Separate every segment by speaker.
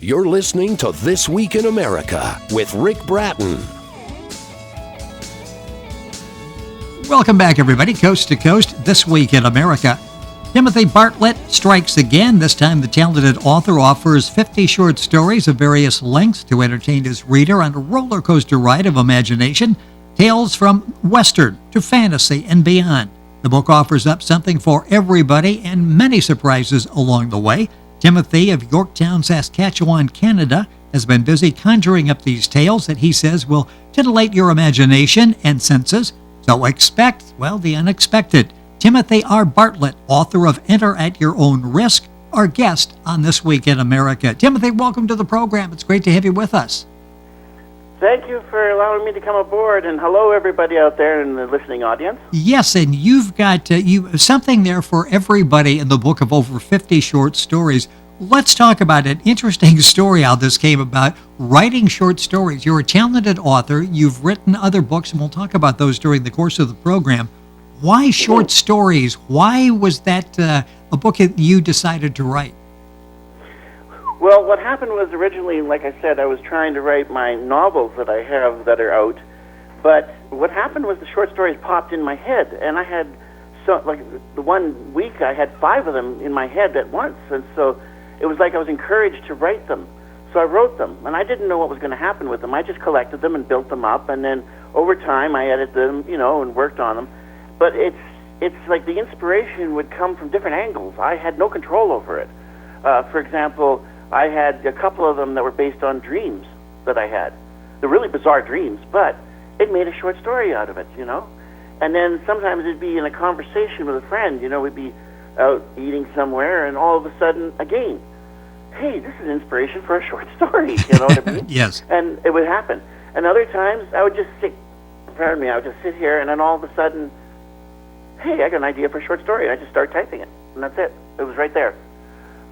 Speaker 1: You're listening to This Week in America with Rick Bratton.
Speaker 2: Welcome back, everybody, coast to coast. This Week in America. Timothy Bartlett strikes again. This time, the talented author offers 50 short stories of various lengths to entertain his reader on a roller coaster ride of imagination. Tales from Western to fantasy and beyond. The book offers up something for everybody and many surprises along the way. Timothy of Yorkton, Saskatchewan, Canada, has been busy conjuring up these tales that he says will titillate your imagination and senses. So expect, the unexpected. Timothy R. Bartlett, author of Enter at Your Own Risk, our guest on This Week in America. Timothy, welcome to the program. It's great to have you with us.
Speaker 3: Thank you for allowing me to come aboard, and hello everybody out there in the listening audience.
Speaker 2: Yes, and you've got something there for everybody in the book of over 50 short stories. Let's talk about an interesting story how this came about, writing short stories. You're a talented author. You've written other books, and we'll talk about those during the course of the program. Why short stories? Why was that a book that you decided to write?
Speaker 3: Well, what happened was originally, like I said, I was trying to write my novels that I have that are out, but what happened was the short stories popped in my head, and I had, the 1 week I had 5 of them in my head at once, and so it was like I was encouraged to write them. So I wrote them, and I didn't know what was going to happen with them. I just collected them and built them up, and then over time I edited them, and worked on them. But it's like the inspiration would come from different angles. I had no control over it. For example, I had a couple of them that were based on dreams that I had. They're really bizarre dreams, but it made a short story out of it, And then sometimes it'd be in a conversation with a friend, we'd be out eating somewhere, and all of a sudden, again, hey, this is inspiration for a short story, you know what I mean?
Speaker 2: Yes.
Speaker 3: And it would happen. And other times, I would just sit here, and then all of a sudden, hey, I got an idea for a short story, and I just start typing it, and that's it. It was right there.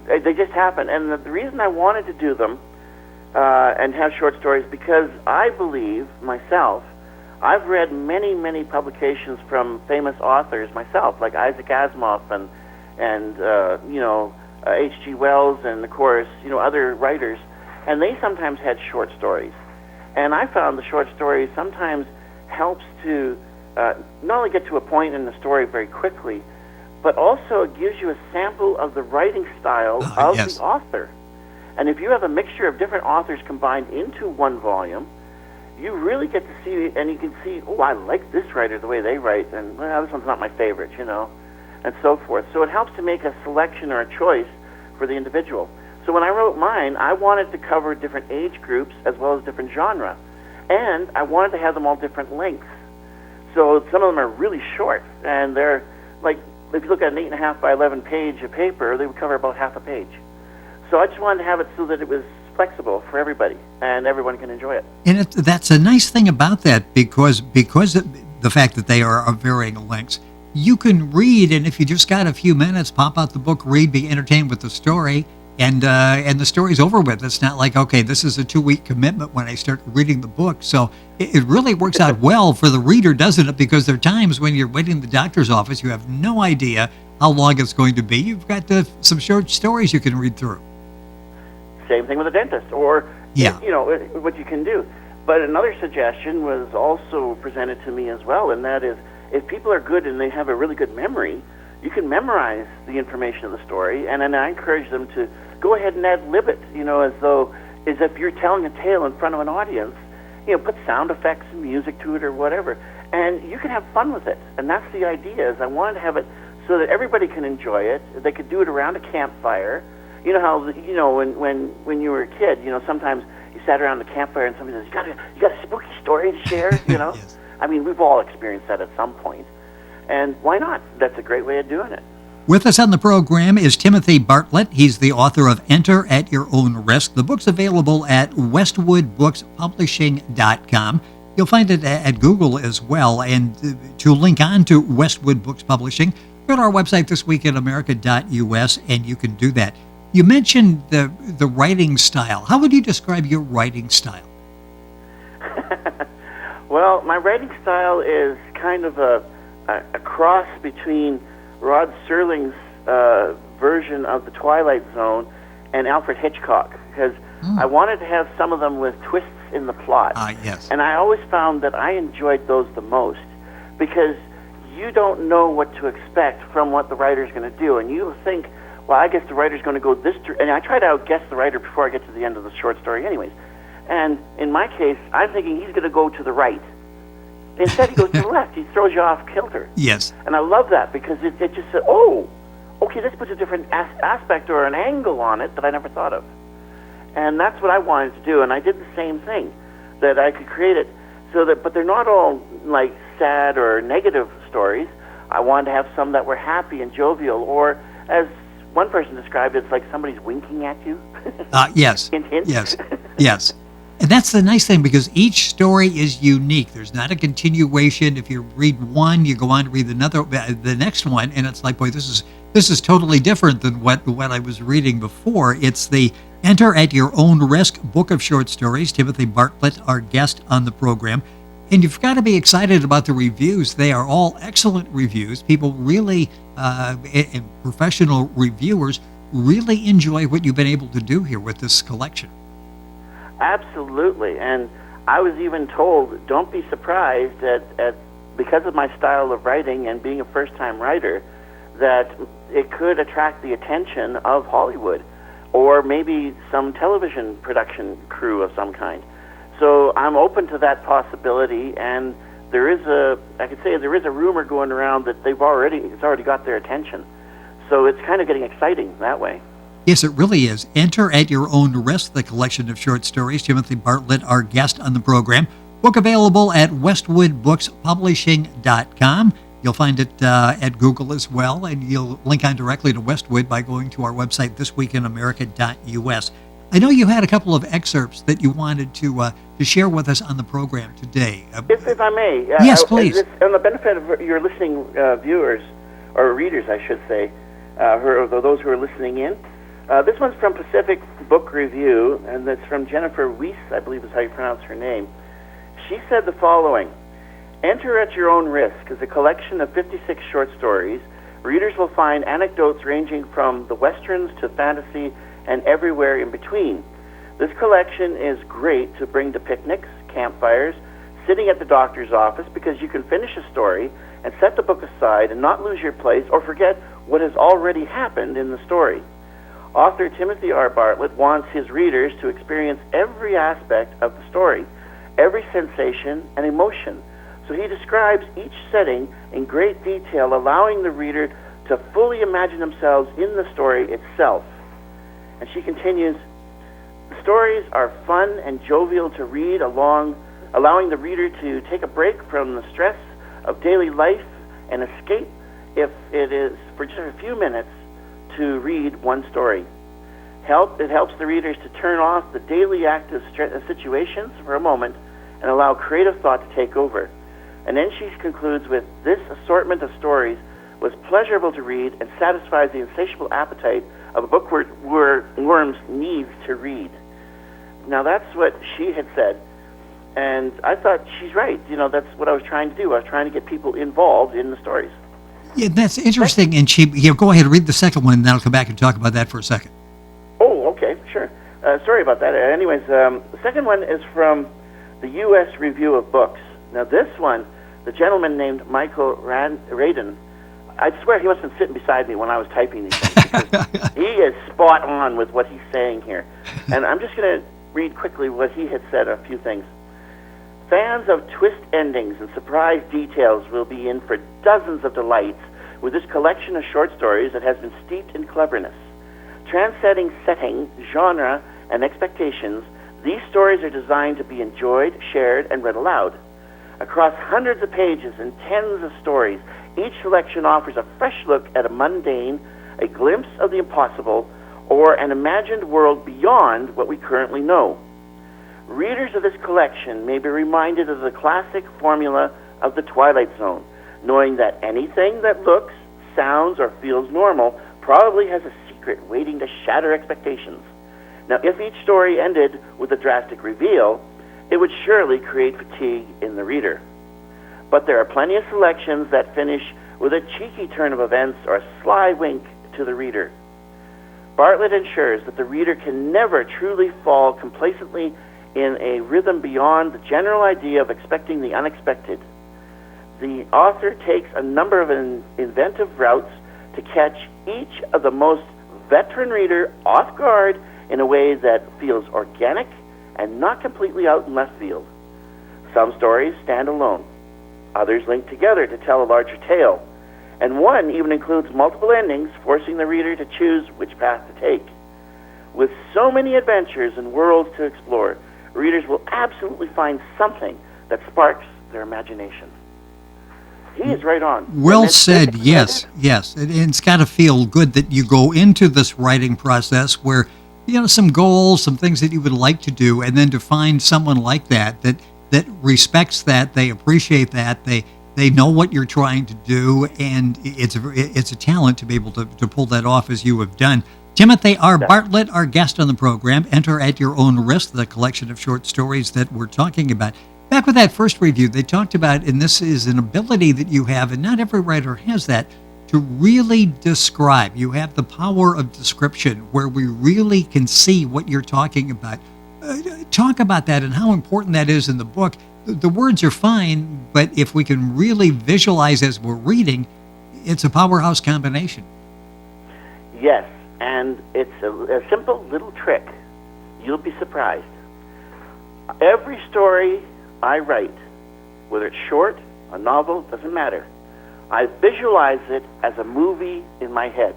Speaker 3: They just happen. And the reason I wanted to do them and have short stories, because I believe myself, I've read many, many publications from famous authors myself, like Isaac Asimov and H.G. Wells, and of course, other writers, and they sometimes had short stories. And I found the short story sometimes helps to not only get to a point in the story very quickly, but also it gives you a sample of the writing style of the author. And if you have a mixture of different authors combined into one volume, you really get to see, and you can see, I like this writer, the way they write, and this one's not my favorite, and so forth. So it helps to make a selection or a choice for the individual. So when I wrote mine, I wanted to cover different age groups as well as different genre. And I wanted to have them all different lengths. So some of them are really short, and they're like, if you look at an 8.5 by 11 page of paper, they would cover about half a page. So I just wanted to have it so that it was flexible for everybody, and everyone can enjoy it.
Speaker 2: And that's a nice thing about that, because of the fact that they are of varying lengths. You can read, and if you just got a few minutes, pop out the book, read, be entertained with the story, and the story's over with. It's not like, okay, this is a 2-week commitment when I start reading the book. So it really works out well for the reader, doesn't it? Because there are times when you're waiting in the doctor's office, you have no idea how long it's going to be. You've got some short stories you can read through.
Speaker 3: Same thing with a dentist, or what you can do. But another suggestion was also presented to me as well, and that is, if people are good and they have a really good memory, you can memorize the information of the story, and then I encourage them to go ahead and ad-lib it, as if you're telling a tale in front of an audience. Put sound effects and music to it or whatever, and you can have fun with it. And that's the idea, is I wanted to have it so that everybody can enjoy it. They could do it around a campfire. You know how, when you were a kid, sometimes you sat around the campfire and somebody says, you got a spooky story to share,
Speaker 2: Yes.
Speaker 3: I mean, we've all experienced that at some point. And why not? That's a great way of doing it.
Speaker 2: With us on the program is Timothy Bartlett. He's the author of Enter at Your Own Risk. The book's available at westwoodbookspublishing.com. You'll find it at Google as well. And to link on to Westwood Books Publishing, go to our website, thisweekinamerica.us, and you can do that. You mentioned the writing style. How would you describe your writing style?
Speaker 3: Well, my writing style is kind of a cross between Rod Serling's version of The Twilight Zone and Alfred Hitchcock, because I wanted to have some of them with twists in the plot.
Speaker 2: Yes.
Speaker 3: And I always found that I enjoyed those the most because you don't know what to expect from what the writer's going to do. And you think, well, I guess the writer's going to go this and I try to outguess the writer before I get to the end of the short story anyways. And in my case, I'm thinking he's going to go to the right. Instead, he goes to the left. He throws you off kilter.
Speaker 2: Yes.
Speaker 3: And I love that because it just said, oh, okay, this puts a different aspect or an angle on it that I never thought of. And that's what I wanted to do. And I did the same thing, that I could create it so that, but they're not all like sad or negative stories. I wanted to have some that were happy and jovial, or as one person described it, it's like somebody's winking at you.
Speaker 2: Yes.
Speaker 3: Hint, hint.
Speaker 2: Yes. Yes. And that's the nice thing, because each story is unique. There's not a continuation. If you read one, you go on to read the next one, and it's like, boy, this is totally different than what I was reading before. It's the Enter at Your Own Risk book of short stories. Timothy Bartlett, our guest on the program. And you've got to be excited about the reviews. They are all excellent reviews. People really, and professional reviewers, really enjoy what you've been able to do here with this collection.
Speaker 3: Absolutely. And I was even told, don't be surprised at because of my style of writing and being a first-time writer, that it could attract the attention of Hollywood or maybe some television production crew of some kind. So I'm open to that possibility, and there is a rumor going around that it's already got their attention. So it's kind of getting exciting that way.
Speaker 2: Yes, it really is. Enter at Your Own Risk, the collection of short stories. Timothy Bartlett, our guest on the program. Book available at westwoodbookspublishing.com. You'll find it at Google as well, and you'll link on directly to Westwood by going to our website, thisweekinamerica.us. I know you had a couple of excerpts that you wanted to share with us on the program today.
Speaker 3: If I may.
Speaker 2: Yes, please.
Speaker 3: On the benefit of your listening viewers, or readers, I should say, those who are listening in, this one's from Pacific Book Review, and it's from Jennifer Weiss, I believe is how you pronounce her name. She said the following: Enter at Your Own Risk is a collection of 56 short stories. Readers will find anecdotes ranging from the westerns to fantasy and everywhere in between. This collection is great to bring to picnics, campfires, sitting at the doctor's office, because you can finish a story and set the book aside and not lose your place or forget what has already happened in the story. Author Timothy R. Bartlett wants his readers to experience every aspect of the story, every sensation and emotion. So he describes each setting in great detail, allowing the reader to fully imagine themselves in the story itself. And she continues, the stories are fun and jovial to read allowing the reader to take a break from the stress of daily life and escape, if it is for just a few minutes, to read one story. It helps the readers to turn off the daily active situations for a moment and allow creative thought to take over. And then she concludes with, this assortment of stories was pleasurable to read and satisfies the insatiable appetite of a bookworm's needs to read. Now that's what she had said, and I thought she's right. That's what I was trying to do. I was trying to get people involved in the stories.
Speaker 2: Yeah, that's interesting. And go ahead and read the second one, and then I'll come back and talk about that for a second.
Speaker 3: Oh, okay, sure. Sorry about that. Anyways, the second one is from the U.S. Review of Books. Now this one, the gentleman named Michael Radin, I swear he must have been sitting beside me when I was typing these things, because he is spot on with what he's saying here. And I'm just going to read quickly what he had said, a few things. Fans of twist endings and surprise details will be in for dozens of delights with this collection of short stories that has been steeped in cleverness. Transcending setting, genre, and expectations, these stories are designed to be enjoyed, shared, and read aloud. Across hundreds of pages and tens of stories, each selection offers a fresh look at a mundane, a glimpse of the impossible, or an imagined world beyond what we currently know. Readers of this collection may be reminded of the classic formula of the Twilight Zone, knowing that anything that looks, sounds, or feels normal probably has a secret waiting to shatter expectations. Now, if each story ended with a drastic reveal, it would surely create fatigue in the reader. But there are plenty of selections that finish with a cheeky turn of events or a sly wink to the reader. Bartlett ensures that the reader can never truly fall complacently in a rhythm beyond the general idea of expecting the unexpected. The author takes a number of inventive routes to catch each of the most veteran reader off guard in a way that feels organic and not completely out in left field. Some stories stand alone. Others link together to tell a larger tale. And one even includes multiple endings, forcing the reader to choose which path to take. With so many adventures and worlds to explore, readers will absolutely find something that sparks their imagination. He is right on.
Speaker 2: Well said, yes. And it's got to feel good that you go into this writing process where, some goals, some things that you would like to do, and then to find someone like that respects that, they appreciate that, they know what you're trying to do, and it's a talent to be able to pull that off as you have done. Timothy R. Bartlett, our guest on the program. Enter at your own risk, the collection of short stories that we're talking about. Back with that first review, they talked about, and this is an ability that you have, and not every writer has that, to really describe. You have the power of description where we really can see what you're talking about. Talk about that and how important that is in the book. The words are fine, but if we can really visualize as we're reading, it's a powerhouse combination.
Speaker 3: Yes, and it's a simple little trick. You'll be surprised. Every story I write, whether it's short, a novel, doesn't matter, I visualize it as a movie in my head.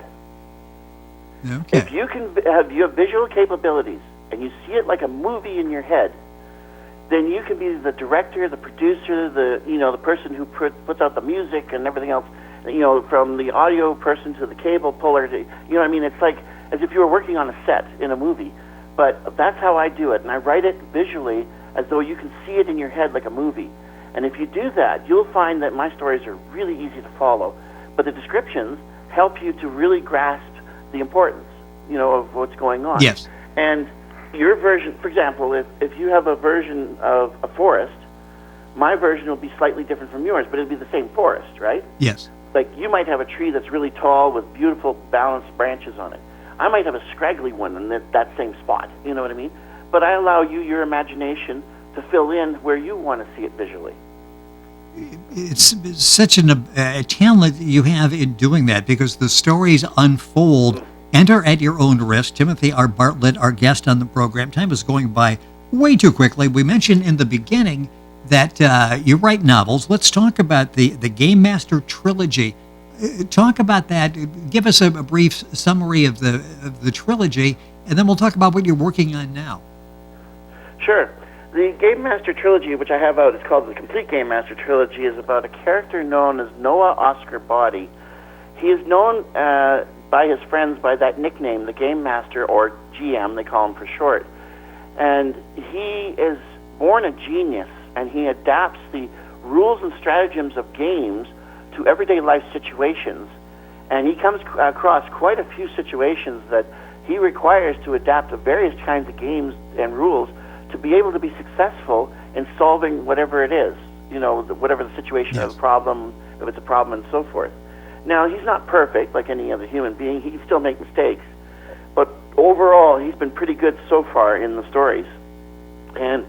Speaker 2: Okay.
Speaker 3: If you have visual capabilities and you see it like a movie in your head, then you can be the director, the producer, the person who puts out the music and everything else, from the audio person to the cable puller to, it's like as if you were working on a set in a movie. But that's how I do it, and I write it visually as though you can see it in your head like a movie. And if you do that, you'll find that my stories are really easy to follow. But the descriptions help you to really grasp the importance, of what's going on.
Speaker 2: Yes.
Speaker 3: And your version, for example, if you have a version of a forest, my version will be slightly different from yours, but it'll be the same forest, right?
Speaker 2: Yes.
Speaker 3: Like you might have a tree that's really tall with beautiful balanced branches on it. I might have a scraggly one in that same spot, you know what I mean? But I allow you your imagination to fill in where you want to see it visually.
Speaker 2: It's such a talent you have in doing that because the stories unfold. Enter at your own risk. Timothy R. Bartlett, our guest on the program. Time is going by way too quickly. We mentioned in the beginning that you write novels. Let's talk about the Game Master trilogy. Talk about that. Give us a brief summary of the trilogy, and then we'll talk about what you're working on now.
Speaker 3: Sure. The Game Master trilogy, which I have out, is called the Complete Game Master trilogy, is about a character known as Noah Oscar Body. He is known by his friends by that nickname, the Game Master, or GM, they call him for short. And he is born a genius, and he adapts the rules and stratagems of games to everyday life situations. And he comes across quite a few situations that he requires to adapt to various kinds of games and rules to be able to be successful in solving whatever it is, whatever the situation
Speaker 2: Yes.
Speaker 3: of the problem, if it's a problem, and so forth. Now, he's not perfect like any other human being. He can still make mistakes. But overall, he's been pretty good so far in the stories. And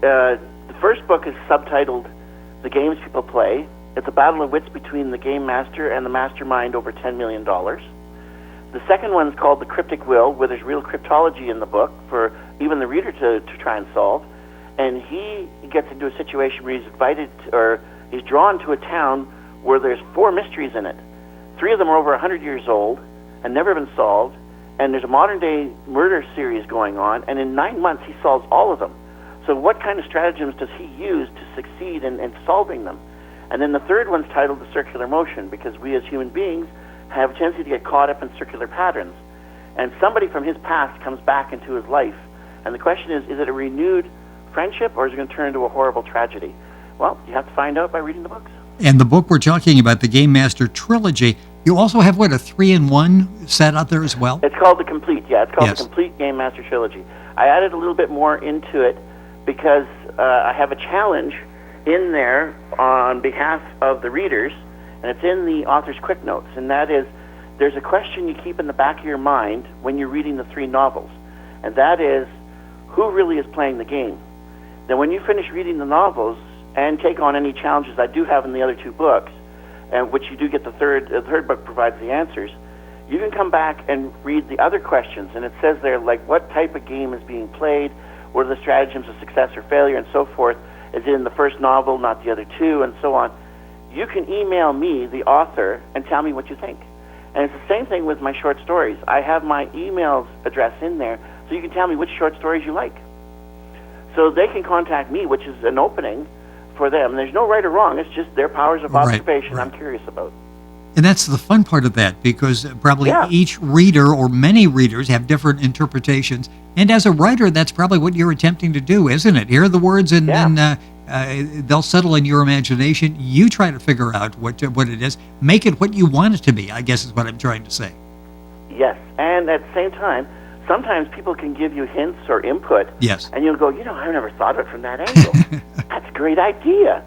Speaker 3: the first book is subtitled The Games People Play. It's a battle of wits between the Game Master and the Mastermind over $10 million. The second one is called The Cryptic Will, where there's real cryptology in the book for even the reader to try and solve. And he gets into a situation where he's drawn to a town where there's 4 mysteries in it. 3 of them are over 100 years old and never been solved. And there's a modern-day murder series going on, and in 9 months he solves all of them. So what kind of stratagems does he use to succeed in solving them? And then the third one's titled The Circular Motion, because we as human beings have a tendency to get caught up in circular patterns. And somebody from his past comes back into his life. And the question is it a renewed friendship, or is it going to turn into a horrible tragedy? Well, you have to find out by reading the books.
Speaker 2: And the book we're talking about, the Game Master trilogy, you also have, a 3-in-1 set out there as well?
Speaker 3: It's called The Complete, It's called
Speaker 2: Yes.
Speaker 3: The Complete Game Master trilogy. I added a little bit more into it because I have a challenge in there on behalf of the readers, and it's in the author's quick notes, and that is there's a question you keep in the back of your mind when you're reading the 3 novels, and that is, who really is playing the game? Then when you finish reading the novels and take on any challenges I do have in the other 2 books, and which you do get the third book provides the answers, you can come back and read the other questions, and it says there, like, what type of game is being played, what are the stratagems of success or failure, and so forth. Is it in the first novel, not the other 2, and so on. You can email me, the author, and tell me what you think. And it's the same thing with my short stories. I have my email address in there, so you can tell me which short stories you like. So they can contact me, which is an opening for them. There's no right or wrong. It's just their powers of observation I'm curious about.
Speaker 2: And that's the fun part of that, because probably each reader or many readers have different interpretations. And as a writer, that's probably what you're attempting to do, isn't it? Hear the words and then they'll settle in your imagination. You try to figure out what it is. Make it what you want it to be, I guess is what I'm trying to say.
Speaker 3: Yes, and at the same time, sometimes people can give you hints or input.
Speaker 2: Yes.
Speaker 3: And you'll go, I never thought of it from that angle. That's a great idea.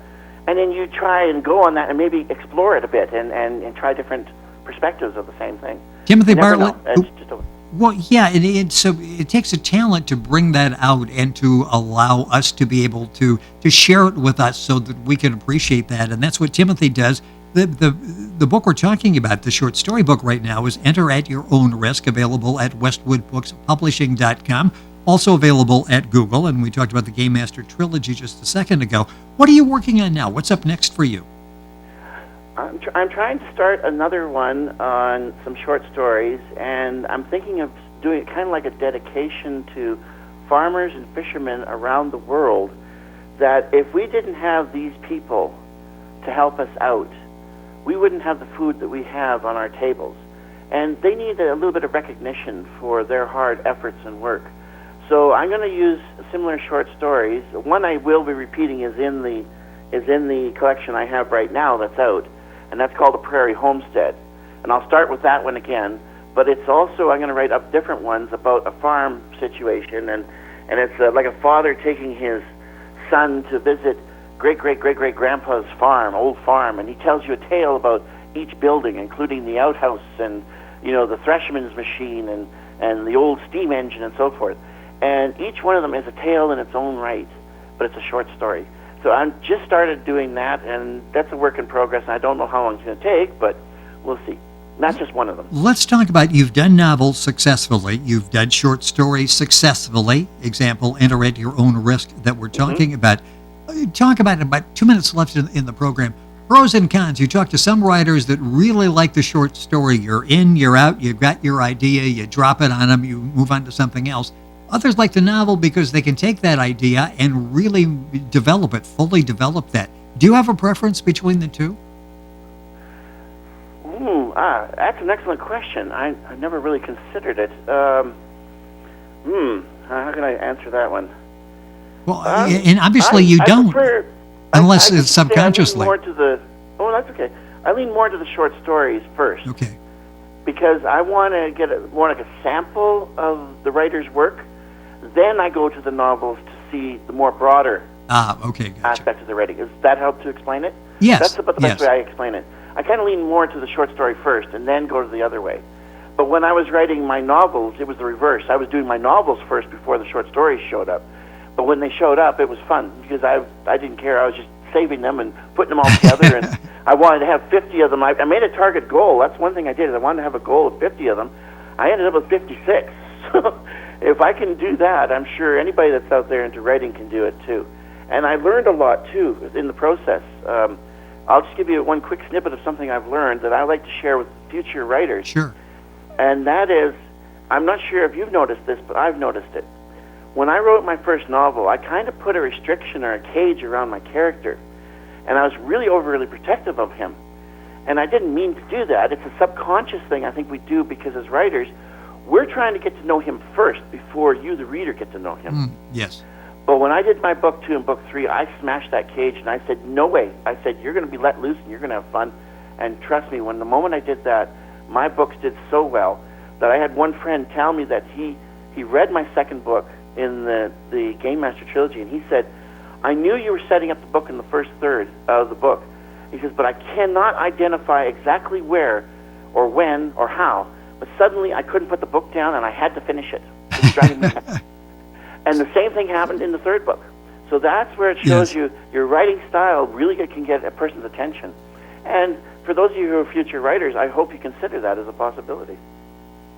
Speaker 3: And then you try and go on that and maybe explore it a bit and try different perspectives of the same thing.
Speaker 2: Timothy Bartlett.
Speaker 3: It's
Speaker 2: so it takes a talent to bring that out and to allow us to be able to share it with us so that we can appreciate that. And that's what Timothy does. The book we're talking about, the short story book right now, is Enter at Your Own Risk, available at westwoodbookspublishing.com. Also available at Google, and we talked about the Game Master Trilogy just a second ago. What are you working on now? What's up next for you?
Speaker 3: I'm trying to start another one on some short stories, and I'm thinking of doing it kind of like a dedication to farmers and fishermen around the world, that if we didn't have these people to help us out, we wouldn't have the food that we have on our tables. And they need a little bit of recognition for their hard efforts and work. So I'm going to use similar short stories. One I will be repeating is in the collection I have right now that's out, and that's called The Prairie Homestead. And I'll start with that one again, but it's also, I'm going to write up different ones about a farm situation, and it's like a father taking his son to visit great-great-great-great-grandpa's farm, old farm, and he tells you a tale about each building, including the outhouse and, the thresherman's machine and the old steam engine and so forth. And each one of them is a tale in its own right, but it's a short story. So I've just started doing that, and that's a work in progress. I don't know how long it's going to take, but we'll see. Not just one of them.
Speaker 2: Let's talk about, you've done novels successfully, you've done short stories successfully. Example, Enter at Your Own Risk that we're talking about. Talk about 2 minutes left in the program. Pros and cons. You talk to some writers that really like the short story. You're in, you're out, you've got your idea, you drop it on them, you move on to something else. Others like the novel because they can take that idea and really develop it, fully develop that. Do you have a preference between the two?
Speaker 3: That's an excellent question. I never really considered it. How can I answer that one?
Speaker 2: Well, and obviously you don't, unless it's subconsciously.
Speaker 3: That's okay. I lean more to the short stories first.
Speaker 2: Okay.
Speaker 3: Because I want to get more like a sample of the writer's work. Then I go to the novels to see the more broader aspect of the writing. Does that help to explain it?
Speaker 2: Yes.
Speaker 3: That's about the best way I explain it. I kind of lean more to the short story first and then go to the other way. But when I was writing my novels, it was the reverse. I was doing my novels first before the short stories showed up. But when they showed up, it was fun because I didn't care. I was just saving them and putting them all together. And I wanted to have 50 of them. I made a target goal. That's one thing I did. I wanted to have a goal of 50 of them. I ended up with 56. So if I can do that, I'm sure anybody that's out there into writing can do it too. And I learned a lot too in the process. I'll just give you one quick snippet of something I've learned that I like to share with future writers.
Speaker 2: Sure.
Speaker 3: And that is, I'm not sure if you've noticed this, but I've noticed it. When I wrote my first novel, I kind of put a restriction or a cage around my character. And I was really overly protective of him. And I didn't mean to do that. It's a subconscious thing I think we do because as writers, we're trying to get to know him first before you, the reader, get to know him.
Speaker 2: Yes.
Speaker 3: But when I did my book 2 and book 3, I smashed that cage and I said, no way. I said, you're going to be let loose and you're going to have fun. And trust me, when the moment I did that, my books did so well that I had one friend tell me that he read my second book in the Game Master Trilogy, and he said, I knew you were setting up the book in the first third of the book. He says, but I cannot identify exactly where or when or how. But suddenly I couldn't put the book down, and I had to finish it. It was driving me mad. And the same thing happened in the third book. So that's where it shows you your writing style really can get a person's attention. And for those of you who are future writers, I hope you consider that as a possibility.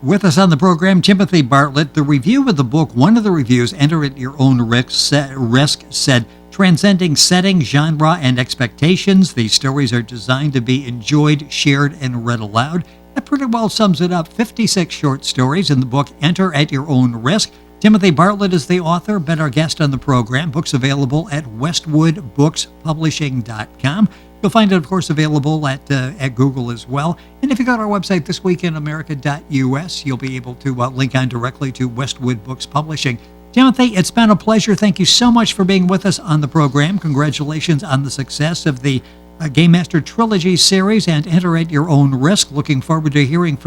Speaker 2: With us on the program, Timothy Bartlett. The review of the book, one of the reviews, Enter at Your Own Risk, said, transcending setting, genre, and expectations, these stories are designed to be enjoyed, shared, and read aloud. That pretty well sums it up. 56 short stories in the book, Enter at Your Own Risk. Timothy Bartlett is the author, been our guest on the program. Books available at westwoodbookspublishing.com. You'll find it, of course, available at Google as well. And if you go to our website, thisweekinamerica.us, you'll be able to link on directly to Westwood Books Publishing. Timothy, it's been a pleasure. Thank you so much for being with us on the program. Congratulations on the success of the Game Master Trilogy series and Enter at Your Own Risk. Looking forward to hearing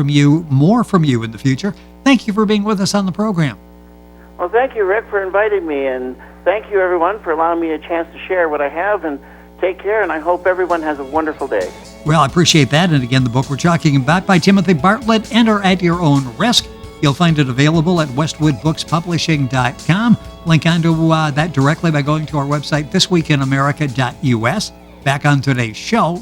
Speaker 2: more from you in the future. Thank you for being with us on the program.
Speaker 3: Well, thank you, Rick, for inviting me, and thank you, everyone, for allowing me a chance to share what I have, and take care, and I hope everyone has a wonderful day.
Speaker 2: Well, I appreciate that. And again, the book we're talking about by Timothy Bartlett, Enter at Your Own Risk. You'll find it available at westwoodbookspublishing.com. Link onto that directly by going to our website, thisweekinamerica.us. Back on today's show.